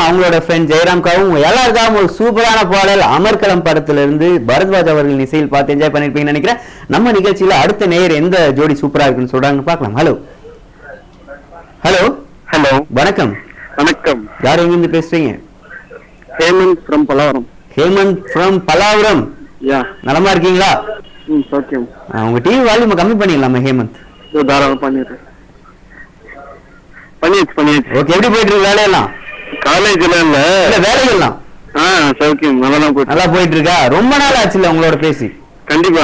அவங்களோட ஃப்ரெண்ட் ஜெயராம்காவும் எல்லாருக்காகவும் ஒரு சூப்பரான பாடல் அமர்கலம் படத்துல இருந்து பரத்வாஜ் அவர்கள் இசையில் பார்த்து என்ஜாய் பண்ணிருப்பீங்கன்னு நினைக்கிறேன். நம்ம நிகழ்ச்சியில அடுத்த நேயர் எந்த ஜோடி சூப்பரா இருக்குன்னு சொல்றாங்கன்னு பார்க்கலாம். ஹலோ ஹலோ ஹலோ, வணக்கம். வணக்கம். யார் எங்கிருந்து பேசுறீங்க? ஹேமந்த் ஃப்ரம் பல்லாவரம். ஹேமந்த் ஃப்ரம் பல்லாவரம். யா, நலமா இருக்கீங்களா? சௌக்கியம். உங்க டிவி வால்யூம் கம்மி பண்ணிடலாமா ஹேமந்த்? தாராளம் பண்ணியாச்சு. ஓகே, எப்படி போயிட்டு இருக்கு வேலையெல்லாம்? காலேஜ்ல இல்ல வேலைகள்லாம் சௌக்கியம், நல்லா போயிட்டு இருக்கா? ரொம்ப நாள் ஆச்சுல்ல உங்களோட பேசி? கண்டிப்பா.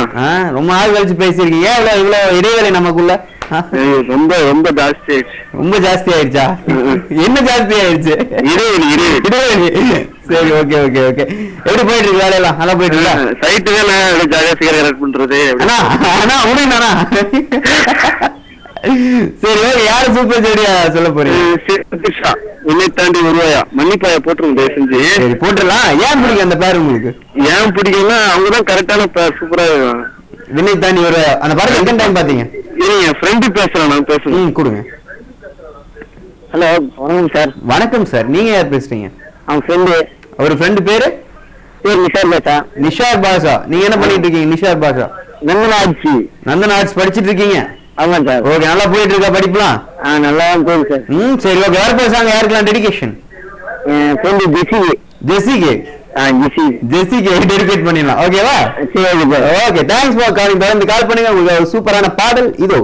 ரொம்ப நாள் கழிச்சு பேசிருக்கீங்க. இவ்வளவு இடைவேளை நமக்குள்ள ரொம்ப ரொம்ப ஜாஸ்தி ஆயிடுச்சு. ரொம்ப ஜாஸ்தி ஆயிடுச்சா? என்ன ஜாஸ்தி ஆயிடுச்சு? இடைவெளி. சரி, ஓகே ஓகே ஓகே. எப்படி போயிட்டு இருக்கு வேலையெல்லாம்? நல்லா போயிட்டு இருக்கா? சைட்டு தான் ஜாலியா சிகரெட் கலெக்ட் பண்றது. ஆனா முடியுதானா? சரி, ஓகே. யாரு சூப்பர் ஜோடியா சொல்ல போறீங்க? உன்னை தாண்டி வருவாயா மன்னிப்பாயா போட்டுருங்க தயவு செஞ்சு. சரி, போட்டுடலாம். ஏன் பிடிக்கும் அந்த பேர் உங்களுக்கு? ஏன் பிடிக்கும்னா அவங்கதான் கரெக்டான பேர், சூப்பரா இருக்கும். வினை தாண்டி வருவாயா அந்த படம் எத்தனை டைம் பாத்தீங்க? என் ஃப்ரெண்டு பேசுறேன், நான் பேசுறேன். கொடுங்க. ஹலோ, வணக்கம் சார். வணக்கம் சார். நீங்க யார் பேசுறீங்க? அவன் ஃப்ரெண்டு. அவர் ஃப்ரெண்டு பேரு நிஷார் பாஷா. நிஷார் பாஷா. நீங்க என்ன பண்ணிட்டு இருக்கீங்க? நிஷார் பாஷா நந்தன் ஆர்ட்ஸ் படிச்சிட்டு இருக்கீங்க? ஆமா சார். ஓகே, நல்லா போயிட்டு இருக்கா படிப்புலாம்? நல்லா போகுது சார். சரி, ஓகே. யார் பேசுறாங்க? யாருக்கெல்லாம் டெடிகேஷன்? ஜெசிக்கு டெடிகேட் பண்ணிடலாம். ஓகேவா? Okay, thanks for calling. தொடர்ந்து கால் பண்ணுங்க. உங்களுக்கு ஒரு சூப்பரான பாடல் இதோ.